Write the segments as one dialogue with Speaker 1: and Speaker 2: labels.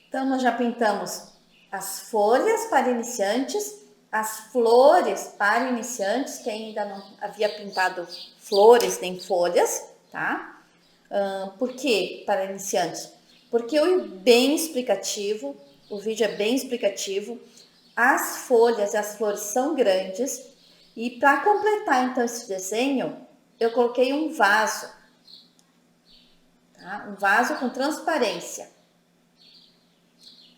Speaker 1: Então, nós já pintamos as folhas para iniciantes, as flores para iniciantes, que ainda não havia pintado flores nem folhas, tá? Por que para iniciantes? Porque o bem explicativo, o vídeo é bem explicativo, as folhas e as flores são grandes, e para completar então esse desenho, eu coloquei um vaso, tá? Um vaso com transparência.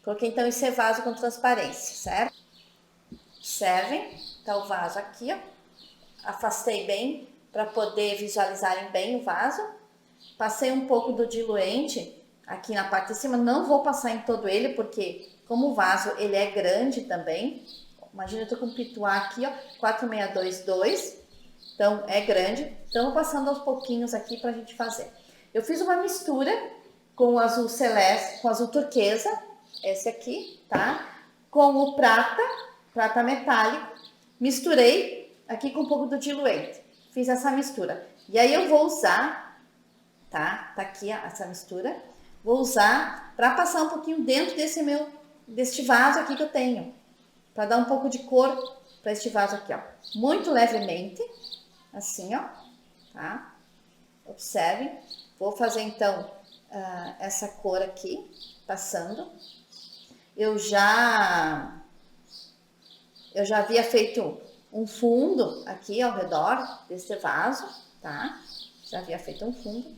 Speaker 1: Coloquei então esse vaso com transparência, certo? Observem, tá o vaso aqui, ó. Afastei bem para poder visualizarem bem o vaso. Passei um pouco do diluente aqui na parte de cima, não vou passar em todo ele, porque como o vaso ele é grande também, imagina eu tô com o pituá aqui, ó, 4622, então é grande, então vou passando aos pouquinhos aqui pra gente fazer. Eu fiz uma mistura com o azul celeste, com o azul turquesa, esse aqui, tá? Com o prata metálico, misturei aqui com um pouco do diluente, fiz essa mistura. E aí eu vou usar, tá? Tá aqui ó, essa mistura, vou usar para passar um pouquinho dentro deste vaso aqui que eu tenho, para dar um pouco de cor para este vaso aqui, ó. Muito levemente, assim, ó, tá? Observem. Vou fazer então essa cor aqui, passando. Eu já havia feito um fundo aqui ao redor desse vaso, tá? Já havia feito um fundo.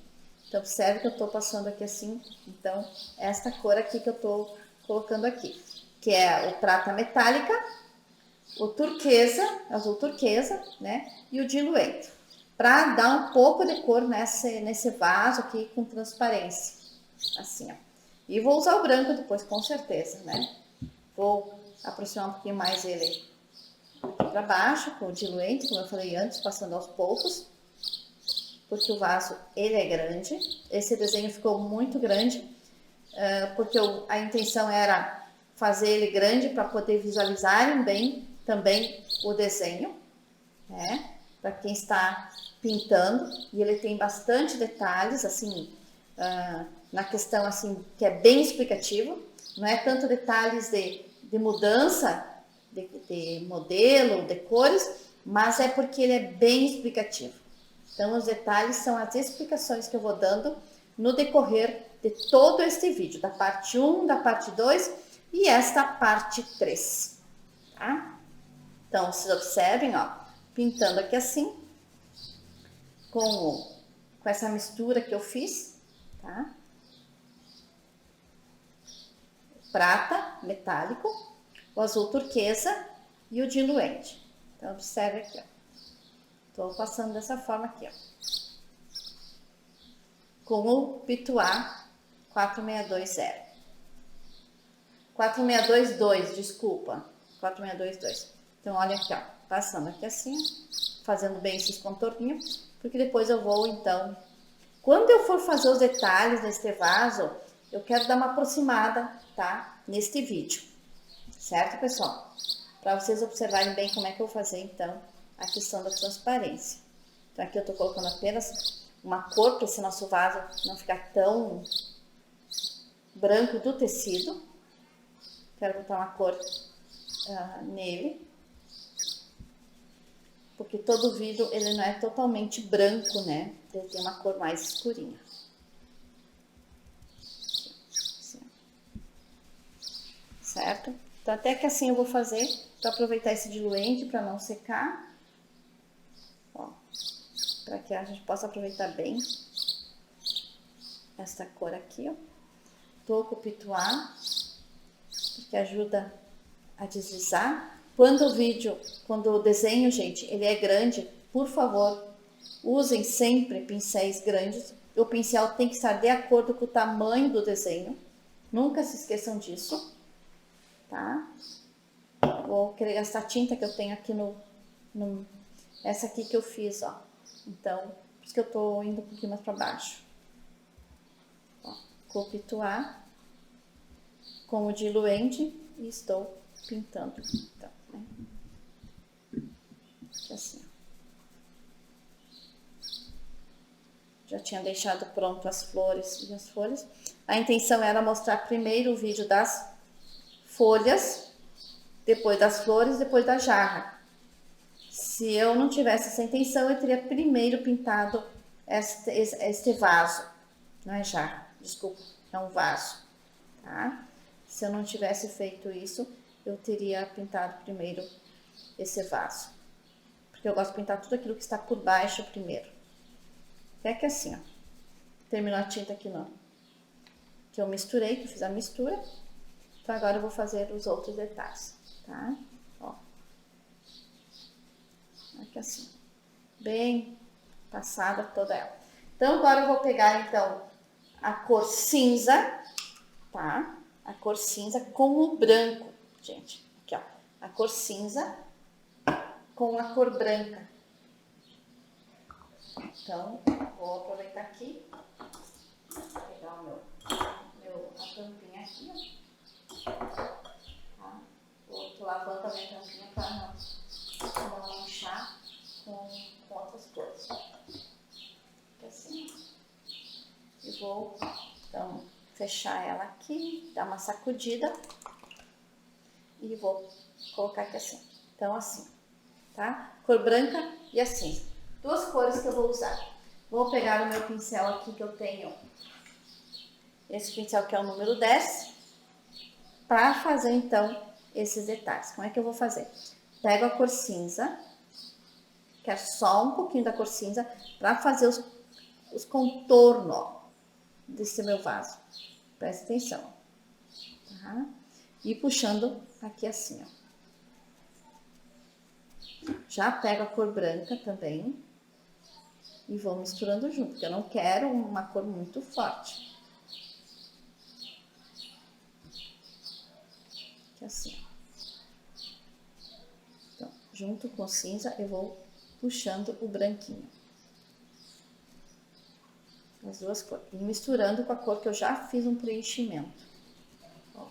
Speaker 1: Então, observe que eu tô passando aqui assim. Então, esta cor aqui que eu tô colocando aqui, que é o prata metálica, o turquesa, azul turquesa, né? E o diluente, para dar um pouco de cor nesse vaso aqui com transparência, assim, ó. E vou usar o branco depois, com certeza, né? Vou aproximar um pouquinho mais ele para baixo com o diluente, como eu falei antes, passando aos poucos, porque o vaso ele é grande. Esse desenho ficou muito grande, porque a intenção era fazer ele grande para poder visualizarem bem também o desenho, né? Para quem está pintando, e ele tem bastante detalhes, assim, na questão assim que é bem explicativo, não é tanto detalhes de mudança de modelo, de cores, mas é porque ele é bem explicativo. Então, os detalhes são as explicações que eu vou dando no decorrer de todo este vídeo, da parte 1, da parte 2 e esta parte 3, tá? Então, vocês observem, ó, pintando aqui assim, com essa mistura que eu fiz, tá? Prata metálico, o azul turquesa e o diluente. Então, observe aqui, ó. Tô passando dessa forma aqui, ó. Com o pituá 4620. 4622, desculpa. 4622. Então, olha aqui, ó. Passando aqui assim, fazendo bem esses contorninhos, porque depois eu vou, então... Quando eu for fazer os detalhes neste vaso, eu quero dar uma aproximada, tá? Neste vídeo. Certo, pessoal? Para vocês observarem bem como é que eu vou fazer, então, a questão da transparência. Então, aqui eu tô colocando apenas uma cor para esse nosso vaso não ficar tão branco do tecido. Quero botar uma cor nele, porque todo vidro ele não é totalmente branco, né? Ele tem uma cor mais escurinha. Assim. Certo? Então, até que assim eu vou fazer para aproveitar esse diluente para não secar. Ó, para que a gente possa aproveitar bem essa cor aqui, ó. Tô com o pituá, porque ajuda a deslizar. Quando o desenho, gente, ele é grande, por favor, usem sempre pincéis grandes. O pincel tem que estar de acordo com o tamanho do desenho. Nunca se esqueçam disso, tá? Vou querer gastar a tinta que eu tenho aqui essa aqui que eu fiz, ó. Então, por isso que eu tô indo um pouquinho mais para baixo. Ó, com o pituá, com o diluente e estou pintando. Então, né? Aqui assim, ó. Já tinha deixado pronto as flores e as folhas. A intenção era mostrar primeiro o vídeo das folhas, depois das flores, depois da jarra. Se eu não tivesse essa intenção, eu teria primeiro pintado este vaso. Não é jarra, desculpa, é um vaso, tá? Se eu não tivesse feito isso, eu teria pintado primeiro esse vaso. Porque eu gosto de pintar tudo aquilo que está por baixo primeiro. Até que assim, ó. Terminou a tinta aqui no... que eu misturei, que eu fiz a mistura. Então agora eu vou fazer os outros detalhes, tá? Ó. Aqui assim. Bem passada toda ela. Então agora eu vou pegar então a cor cinza, tá? A cor cinza com o branco, gente. Aqui, ó. A cor cinza com a cor branca. Então, vou aproveitar aqui, pegar a tampinha aqui, ó. Tá? Tô lavando a minha tampinha para não manchar com outras cores. Assim. E vou, então, fechar ela aqui, dar uma sacudida e vou colocar aqui assim. Então, assim, tá? Cor branca e a cinza. Duas cores que eu vou usar. Vou pegar o meu pincel aqui que eu tenho. Esse pincel que é o número 10. Para fazer, então, esses detalhes. Como é que eu vou fazer? Pego a cor cinza. Quero só um pouquinho da cor cinza para fazer os contornos desse meu vaso. Presta atenção. Tá? E puxando aqui assim, ó. Já pego a cor branca também. E vou misturando junto, porque eu não quero uma cor muito forte. Aqui assim, ó. Então, junto com o cinza, eu vou puxando o branquinho. As duas cores. E misturando com a cor que eu já fiz um preenchimento. Ó,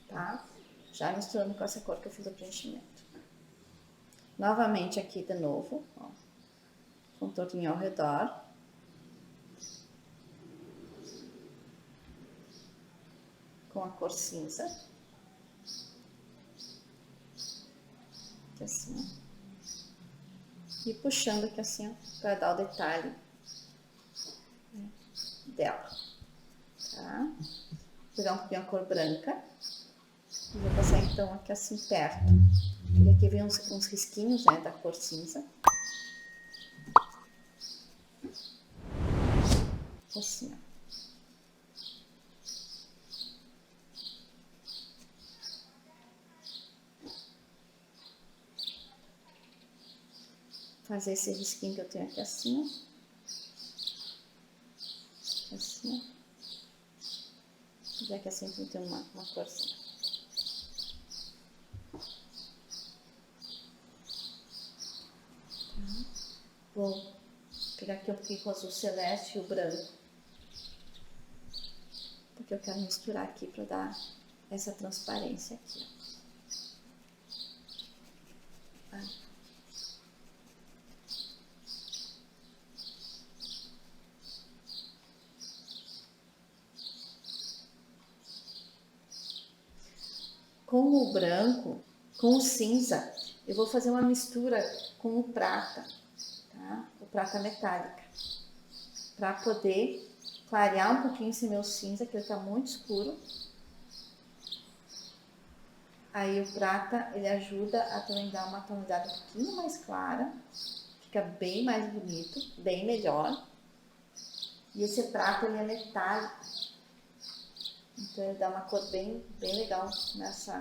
Speaker 1: tá? Já misturando com essa cor que eu fiz o preenchimento. Novamente aqui de novo, ó. Contorninho ao redor. Com a cor cinza. Aqui assim, ó. E puxando aqui assim, ó, para dar o detalhe dela. Tá? Vou pegar um pouquinho a cor branca. E vou passar então aqui assim perto. Porque aqui vem uns risquinhos, né, da cor cinza. Assim, ó. Fazer esse risquinho que eu tenho aqui assim, ó. Assim, ó. Já que assim tem uma corzinha. Tá? Vou pegar aqui um pouquinho com o azul celeste e o branco. Porque eu quero misturar aqui para dar essa transparência aqui, ó. Tá? Com o branco, com o cinza, eu vou fazer uma mistura com o prata, tá? O prata metálica, para poder clarear um pouquinho esse meu cinza, que ele tá muito escuro. Aí o prata, ele ajuda a também dar uma tonalidade um pouquinho mais clara, fica bem mais bonito, bem melhor. E esse prata, ele é metálico, então ele dá uma cor bem legal nisso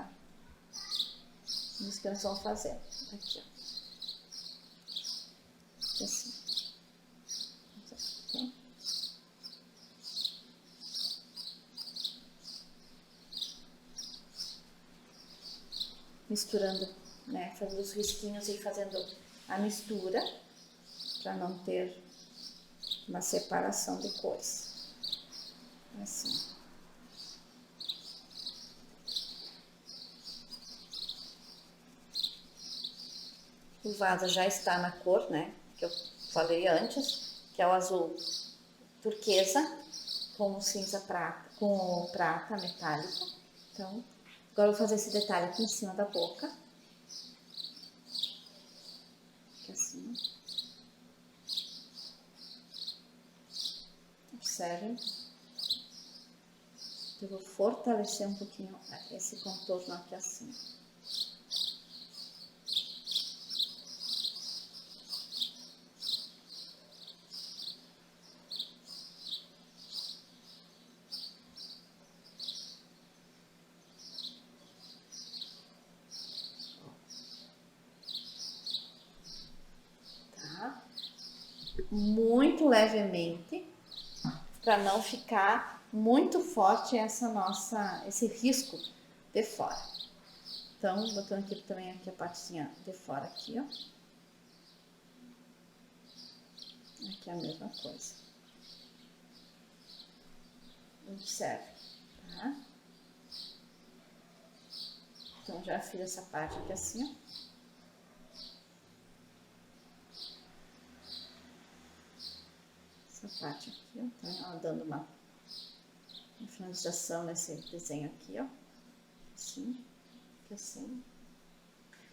Speaker 1: que nós vamos fazer. Aqui, ó. Assim. Aqui. Misturando, né, fazendo os risquinhos e fazendo a mistura, para não ter uma separação de cores. Assim. O vaso já está na cor, né, que eu falei antes. que é o azul turquesa, com o cinza prata, com o prata metálico. Então, agora eu vou fazer esse detalhe aqui em cima da boca. Aqui assim. Observem. Eu vou fortalecer um pouquinho esse contorno aqui assim. Tá? Muito levemente, para não ficar muito forte esse risco de fora. Então, botando aqui também aqui a partezinha de fora aqui, ó. Aqui é a mesma coisa. Observe, tá? Então, já fiz essa parte aqui assim, ó. Essa parte aqui, ó. Tá dando uma finalização nesse desenho aqui, ó. Assim, aqui assim.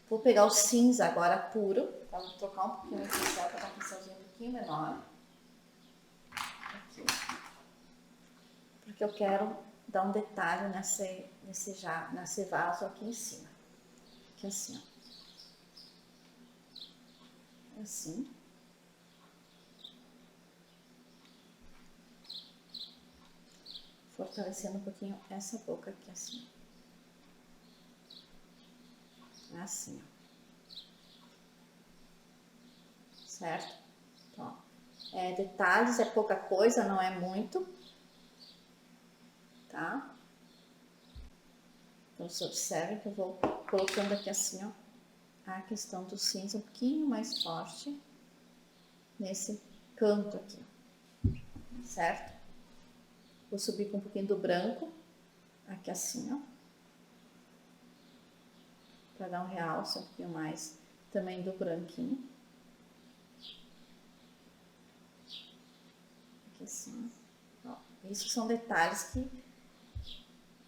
Speaker 1: Vou pegar o cinza agora puro, para trocar um pouquinho o pincel, para dar um pincelzinho um pouquinho menor. Aqui. Porque eu quero dar um detalhe nesse vaso aqui em cima. Aqui assim, ó. Assim. Fortalecendo um pouquinho essa boca aqui assim. Assim, ó. Certo? Então, detalhes é pouca coisa, não é muito. Tá? Então, você observa que eu vou colocando aqui assim, ó, a questão do cinza um pouquinho mais forte nesse canto aqui, certo? Vou subir com um pouquinho do branco, aqui assim, ó, para dar um realce um pouquinho mais também do branquinho. Aqui assim, ó. Isso são detalhes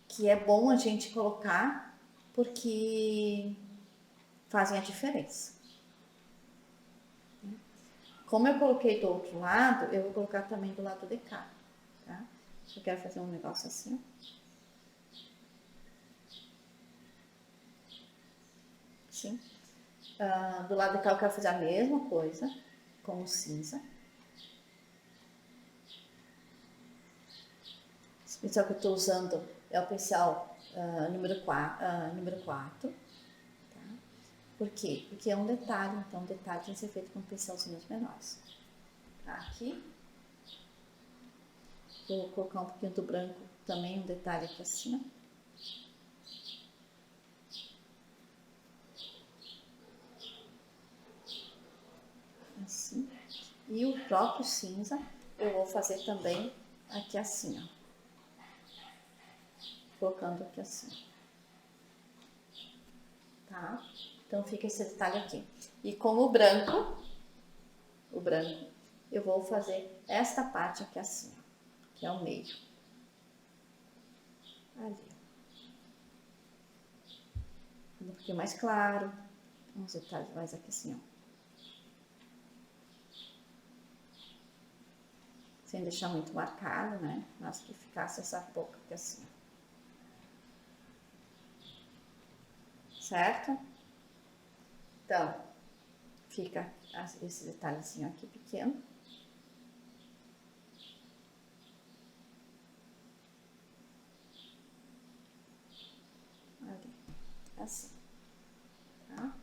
Speaker 1: que é bom a gente colocar, porque fazem a diferença. Como eu coloquei do outro lado, eu vou colocar também do lado de cá, tá? Eu quero fazer um negócio assim. Sim. Do lado de cá eu quero fazer a mesma coisa, com o cinza. Esse pincel que eu estou usando é o pincel número 4. Tá? Por quê? Porque é um detalhe, então o detalhe tem que ser feito com pincelzinhos menores. Aqui. Vou colocar um pouquinho do branco também, um detalhe aqui assim, ó. Assim. E o próprio cinza eu vou fazer também aqui assim, ó. Colocando aqui assim. Tá? Então fica esse detalhe aqui. E com o branco, eu vou fazer esta parte aqui assim, ó, que é o meio. Ali. Um pouquinho mais claro. Uns detalhes mais aqui assim, ó. Sem deixar muito marcado, né? Mas que ficasse essa boca aqui assim. Certo? Então, fica esse detalhezinho aqui pequeno. Ali. Assim. Tá?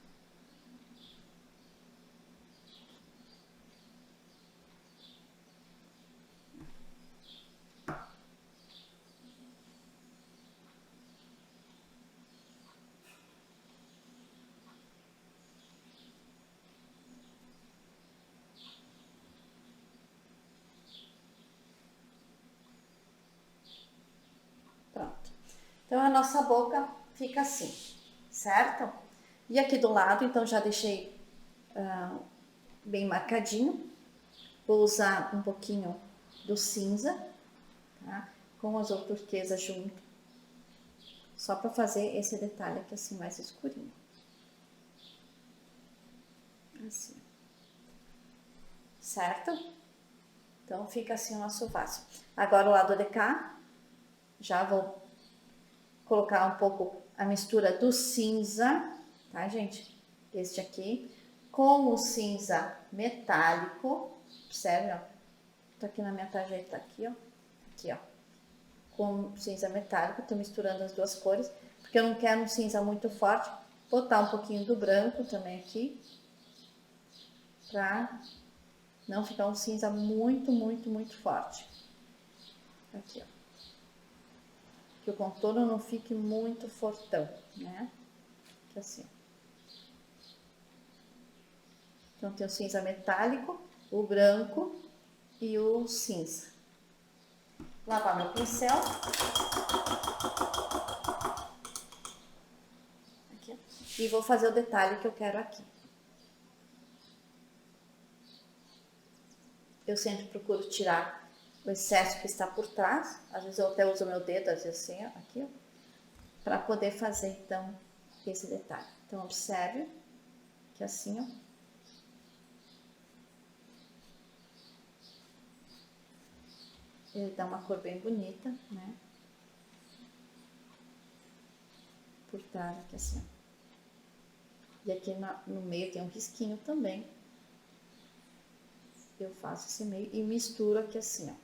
Speaker 1: Pronto. Então, a nossa boca fica assim, certo? E aqui do lado, então, já deixei bem marcadinho. Vou usar um pouquinho do cinza, tá? Com o azul turquesa junto. Só para fazer esse detalhe aqui assim mais escurinho. Assim. Certo? Então fica assim o nosso vaso. Agora o lado de cá, já vou colocar um pouco a mistura do cinza, tá, gente? Este aqui, com o cinza metálico, percebe, ó? Tá aqui na minha tarjeta, aqui, ó. Aqui, ó. Com cinza metálico, tô misturando as duas cores, porque eu não quero um cinza muito forte. Botar um pouquinho do branco também aqui, pra não ficar um cinza muito, muito, muito forte. Aqui, ó. Que o contorno não fique muito fortão, né? Aqui assim. Então, tem o cinza metálico, o branco e o cinza. Lavar meu pincel. Aqui. E vou fazer o detalhe que eu quero aqui. Eu sempre procuro tirar o excesso que está por trás. Às vezes eu até uso meu dedo, às vezes assim, ó, aqui, ó, para poder fazer, então, esse detalhe. Então, observe que assim, ó. Ele dá uma cor bem bonita, né? Por trás, aqui assim, ó. E aqui no meio tem um risquinho também. Eu faço esse meio e misturo aqui assim, ó.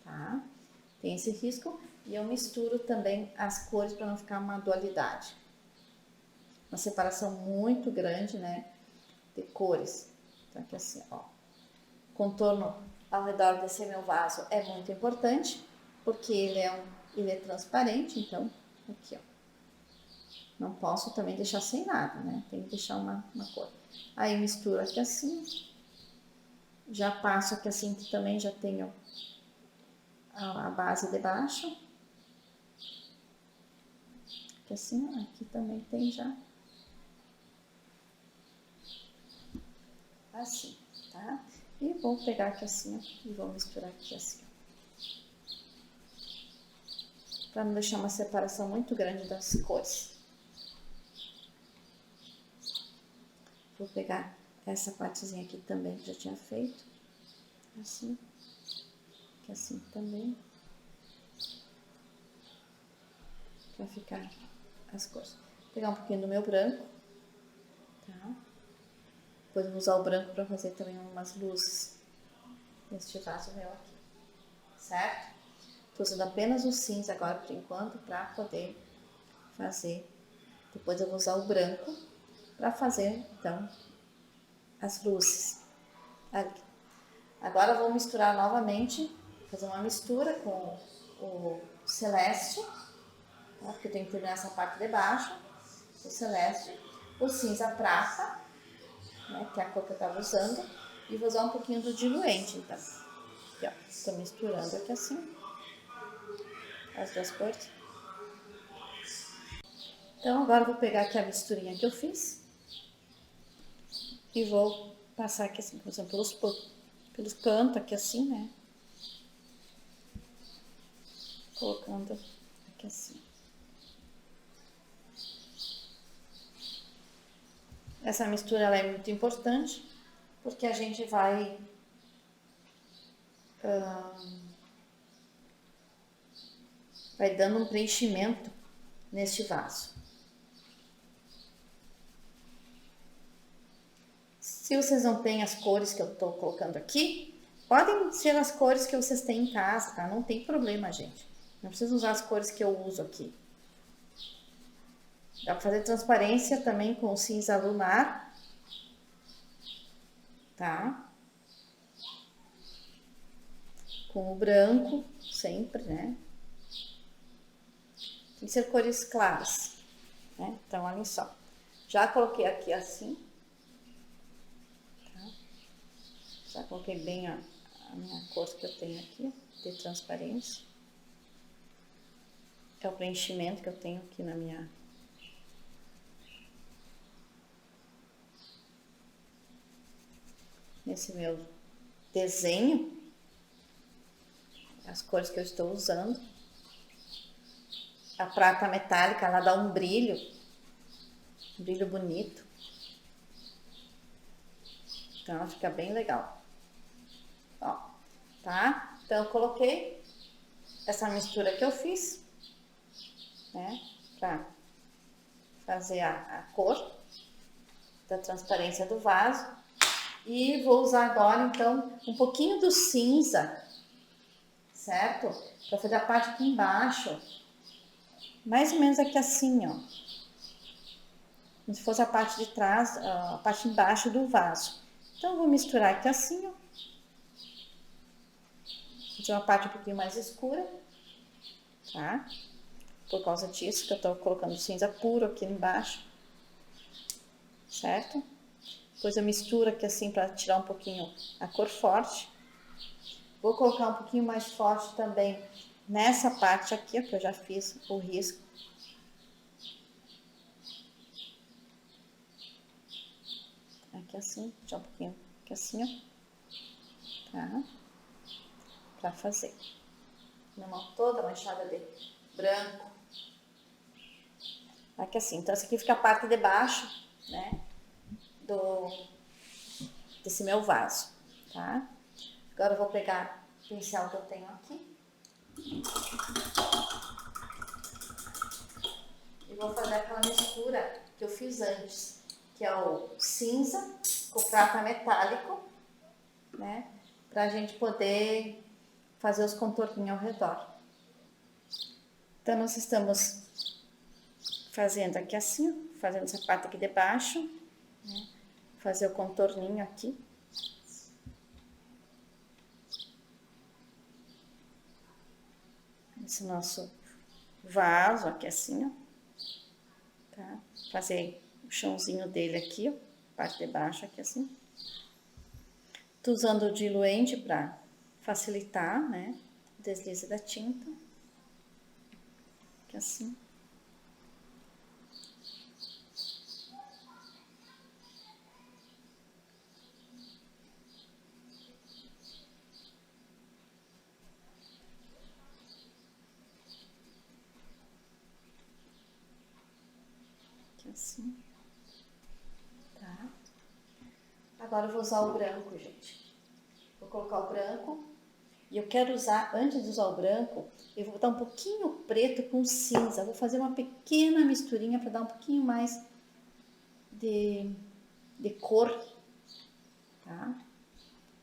Speaker 1: Tá? Tem esse risco e eu misturo também as cores para não ficar uma dualidade. Uma separação muito grande, né? De cores. Então aqui assim, ó. Contorno ao redor desse meu vaso é muito importante, porque ele é transparente, então aqui, ó. Não posso também deixar sem nada, né? Tem que deixar uma cor. Aí misturo aqui assim. Já passo aqui assim, que também já tenho a base de baixo. Aqui assim, ó, aqui também tem já. Assim, tá? E vou pegar aqui assim, ó, e vou misturar aqui assim, ó. Pra não deixar uma separação muito grande das cores. Vou pegar essa partezinha aqui também que já tinha feito. Assim. Aqui assim também. Pra ficar as cores. Vou pegar um pouquinho do meu branco. Tá? Depois eu vou usar o branco pra fazer também umas luzes neste vaso meu aqui. Certo? Tô usando apenas o cinza agora por enquanto pra poder fazer. Depois eu vou usar o branco pra fazer, então, as luzes ali. Agora eu vou misturar novamente, fazer uma mistura com o celeste, tá? Porque eu tenho que terminar essa parte de baixo, o celeste, o cinza prata, né, que é a cor que eu estava usando, e vou usar um pouquinho do diluente, então. Aqui, ó, tô misturando aqui assim, as duas cores. Então agora eu vou pegar aqui a misturinha que eu fiz e vou passar aqui assim, por exemplo, pelos cantos aqui assim, né? Colocando aqui assim. Essa mistura ela é muito importante porque a gente vai dando um preenchimento neste vaso. Se vocês não têm as cores que eu tô colocando aqui, podem ser as cores que vocês têm em casa, tá? Não tem problema, gente. Não precisa usar as cores que eu uso aqui. Dá pra fazer transparência também com o cinza lunar, tá? Com o branco, sempre, né? Tem que ser cores claras, né? Então, olha só. Já coloquei aqui assim. Tá? Já coloquei bem a minha cor que eu tenho aqui, de transparência. É o preenchimento que eu tenho aqui na minha... Nesse meu desenho as cores que eu estou usando. A prata metálica, ela dá um brilho bonito. Então ela fica bem legal. Ó, tá? Então eu coloquei essa mistura que eu fiz, né? Pra fazer a cor da transparência do vaso. E vou usar agora, então, um pouquinho do cinza, certo? Pra fazer a parte aqui embaixo. Mais ou menos aqui assim, ó. Como se fosse a parte de trás, a parte embaixo do vaso. Então, eu vou misturar aqui assim, ó. Fazer uma parte um pouquinho mais escura, tá? Por causa disso que eu tô colocando cinza puro aqui embaixo, certo? Depois eu misturo aqui assim para tirar um pouquinho a cor forte. Vou colocar um pouquinho mais forte também nessa parte aqui, ó, que eu já fiz o risco. Aqui assim, já um pouquinho aqui assim, ó. Tá? Pra fazer. Minha mão toda manchada de branco. Aqui assim, então essa aqui fica a parte de baixo, né? Desse meu vaso, tá? Agora eu vou pegar o pincel que eu tenho aqui. E vou fazer aquela mistura que eu fiz antes, que é o cinza com prata metálico, né? Pra gente poder fazer os contorninhos ao redor. Então, nós estamos fazendo aqui assim, ó, fazendo essa parte aqui de baixo, né? Fazer o contorninho aqui. Esse nosso vaso aqui assim, ó. Tá? Fazer o chãozinho dele aqui, ó, parte de baixo aqui assim. Tô usando o diluente para facilitar, né, o deslize da tinta. Aqui assim. Aqui assim. Tá? Agora eu vou usar o branco, gente. Vou colocar o branco. E eu quero usar, antes de usar o branco, eu vou botar um pouquinho preto com cinza. Vou fazer uma pequena misturinha para dar um pouquinho mais de cor, tá?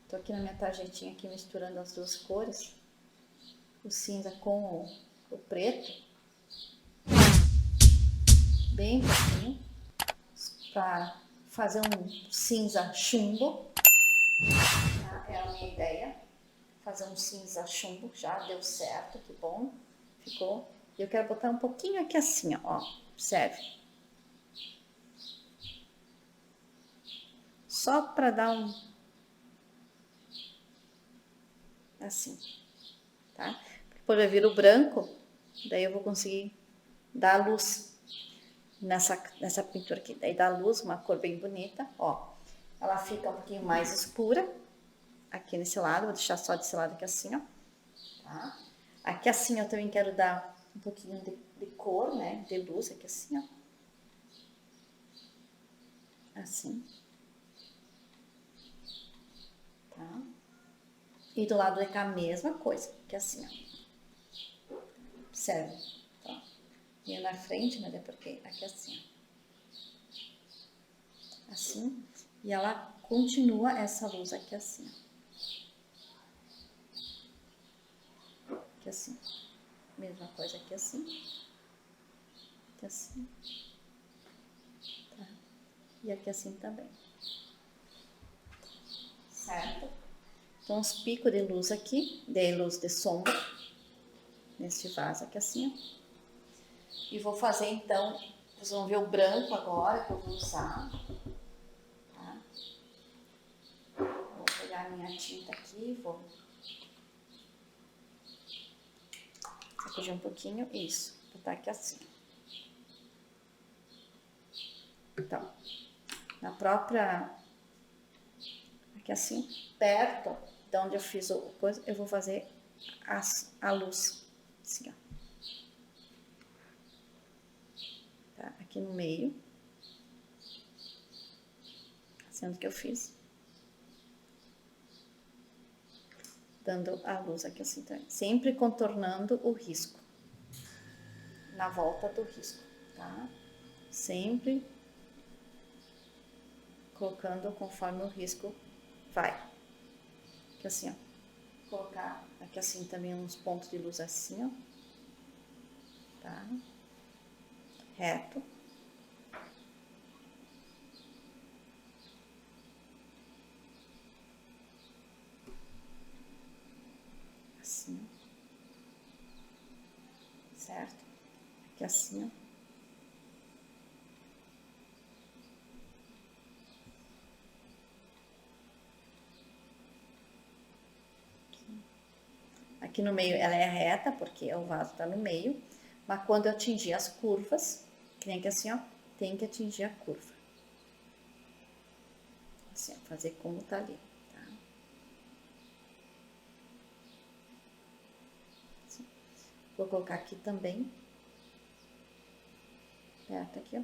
Speaker 1: Tô aqui na minha tarjetinha aqui misturando as duas cores. O cinza com o preto. Bem pouquinho. Para fazer um cinza chumbo. Tá? É a minha ideia. Fazer um cinza chumbo, já deu certo, que bom, ficou. E eu quero botar um pouquinho aqui assim, ó, observe. Só para dar um, assim, tá? Depois vai vir o branco, daí eu vou conseguir dar a luz nessa pintura aqui. Daí dá a luz, uma cor bem bonita, ó. Ela fica um pouquinho mais escura, aqui nesse lado, vou deixar só desse lado aqui assim, ó. Tá? Aqui assim eu também quero dar um pouquinho de cor, né, de luz aqui assim, ó. Assim. Tá? E do lado de cá a mesma coisa, que assim, ó. Observe. Tá? E na frente, mas é porque aqui assim, ó. Assim. E ela continua essa luz aqui assim, ó. Aqui assim. Mesma coisa aqui assim. Aqui assim. Tá? E aqui assim também. Certo? Então, uns picos de luz aqui, de luz de sombra, neste vaso aqui assim, ó. E vou fazer, então, vocês vão ver o branco agora, que eu vou usar. Tá? Vou pegar a minha tinta aqui, vou sacudir um pouquinho, isso, botar aqui assim. Então, na própria, aqui assim, perto de onde eu fiz o coisa, eu vou fazer a luz, assim, ó. Tá? Aqui no meio. Sendo que eu fiz. Dando a luz aqui assim também. Sempre contornando o risco. Na volta do risco, tá? Sempre colocando conforme o risco vai. Aqui assim, ó. Colocar aqui assim também uns pontos de luz assim, ó. Tá? Reto. Assim. Certo? Aqui assim, ó. Aqui no meio ela é reta, porque o vaso tá no meio. Mas quando eu atingir as curvas, que nem que assim, ó, tem que atingir a curva. Assim, ó, fazer como tá ali, tá? Assim. Vou colocar aqui também. Perto aqui, ó.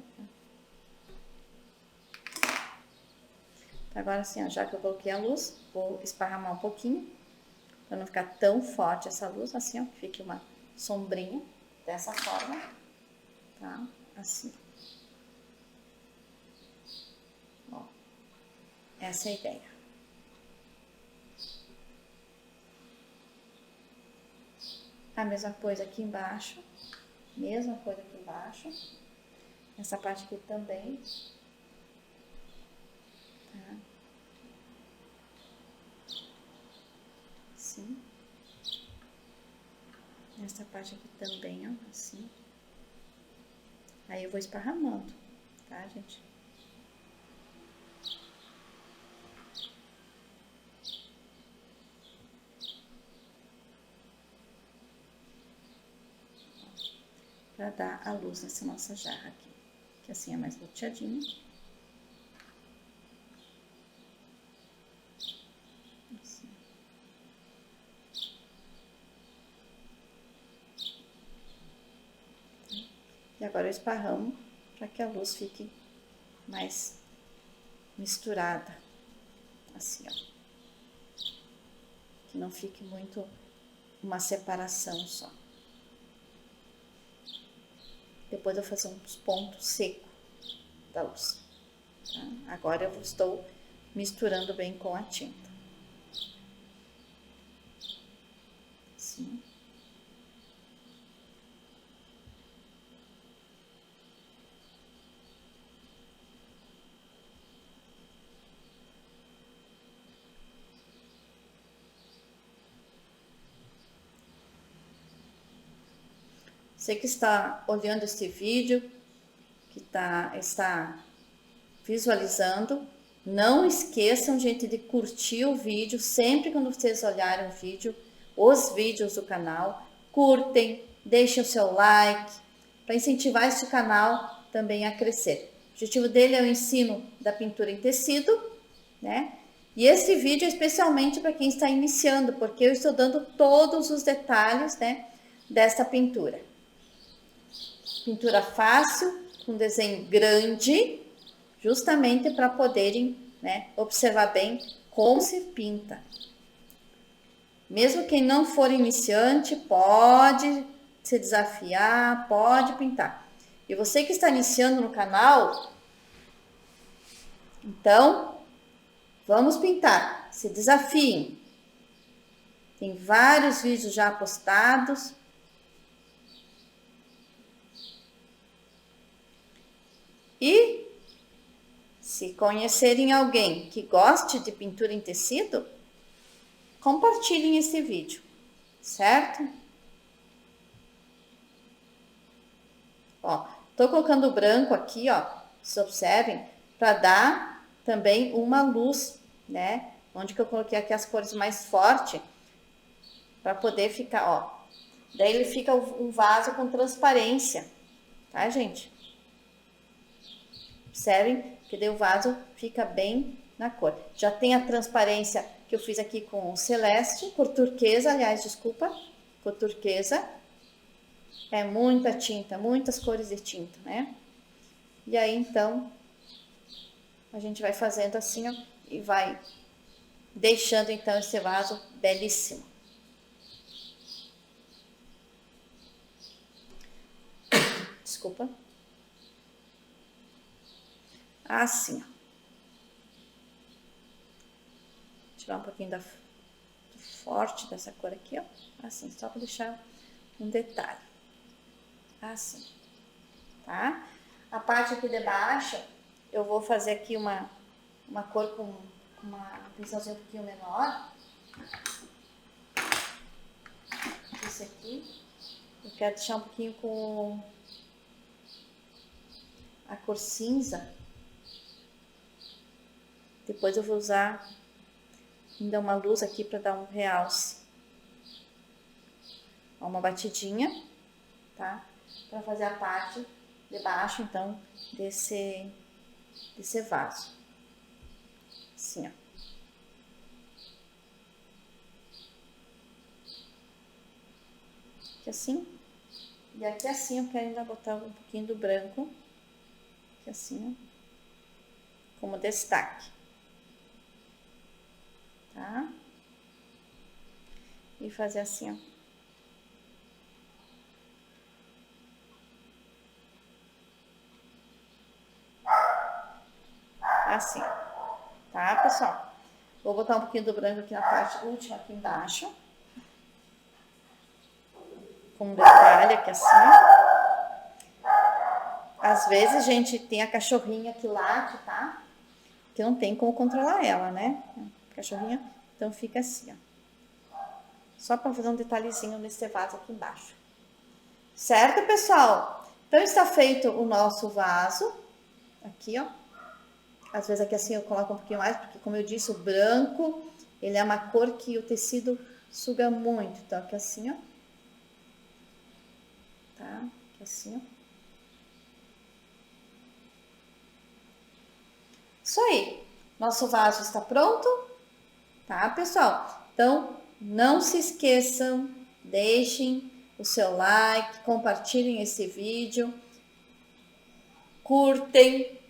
Speaker 1: Agora assim, ó, já que eu coloquei a luz, vou esparramar um pouquinho, para não ficar tão forte essa luz, assim, ó, que fique uma sombrinha dessa forma, tá? Assim. Ó, essa é a ideia. A mesma coisa aqui embaixo, mesma coisa aqui embaixo, essa parte aqui também, tá? Assim. Essa parte aqui também, ó, assim. Aí eu vou esparramando, tá, gente? Pra dar a luz nessa nossa jarra aqui, que assim é mais loteadinho. Assim. E agora eu esparramo para que a luz fique mais misturada, assim, ó. Que não fique muito uma separação só. Depois eu vou fazer uns pontos secos da luz. Tá? Agora eu estou misturando bem com a tinta. Assim. Você que está olhando este vídeo, que está visualizando, não esqueçam, gente, de curtir o vídeo. Sempre quando vocês olharem o vídeo, os vídeos do canal, curtem, deixem o seu like, para incentivar este canal também a crescer. O objetivo dele é o ensino da pintura em tecido, né? E esse vídeo é especialmente para quem está iniciando, porque eu estou dando todos os detalhes, né, desta pintura. Pintura fácil, com desenho grande, justamente para poderem, né, observar bem como se pinta. Mesmo quem não for iniciante, pode se desafiar, pode pintar. E você que está iniciando no canal, então, vamos pintar, se desafiem. Tem vários vídeos já postados. E se conhecerem alguém que goste de pintura em tecido, compartilhem esse vídeo, certo? Ó, tô colocando o branco aqui, ó, vocês observem, para dar também uma luz, né? Onde que eu coloquei aqui as cores mais fortes, para poder ficar, ó. Daí ele fica um vaso com transparência, tá, gente? Observem que daí o vaso fica bem na cor. Já tem a transparência que eu fiz aqui com celeste, cor turquesa, aliás, desculpa, cor turquesa. É muita tinta, muitas cores de tinta, né? E aí, então, a gente vai fazendo assim, ó, e vai deixando, então, esse vaso belíssimo. Desculpa. Assim, ó. Tirar um pouquinho do forte dessa cor aqui, ó. Assim, só para deixar um detalhe. Assim, tá? A parte aqui de baixo, eu vou fazer aqui uma cor com uma pincelzinha um pouquinho menor. Esse aqui. Eu quero deixar um pouquinho com a cor cinza. Depois eu vou usar ainda uma luz aqui para dar um realce. Uma batidinha, tá? Para fazer a parte de baixo, então, desse vaso. Assim, ó. Aqui assim. E aqui assim eu quero ainda botar um pouquinho do branco. Aqui assim, ó. Como destaque. Tá? E fazer assim, ó. Assim, tá, pessoal? Vou botar um pouquinho do branco aqui na parte última, aqui embaixo. Com um detalhe aqui assim, ó. Às vezes, gente, tem a cachorrinha que late, tá? Que não tem como controlar ela, né? Cachorrinha, então fica assim, ó. Só para fazer um detalhezinho nesse vaso aqui embaixo. Certo, pessoal? Então, está feito o nosso vaso. Aqui, ó. Às vezes aqui assim eu coloco um pouquinho mais, porque como eu disse, o branco, ele é uma cor que o tecido suga muito. Então, aqui assim, ó. Tá? Aqui assim, ó. Isso aí. Nosso vaso está pronto, tá, pessoal? Então, não se esqueçam, deixem o seu like, compartilhem esse vídeo, curtem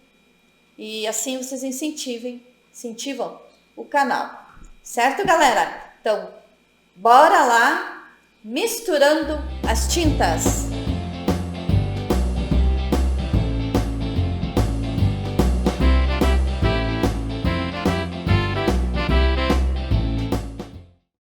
Speaker 1: e assim vocês incentivam o canal. Certo, galera? Então, bora lá misturando as tintas.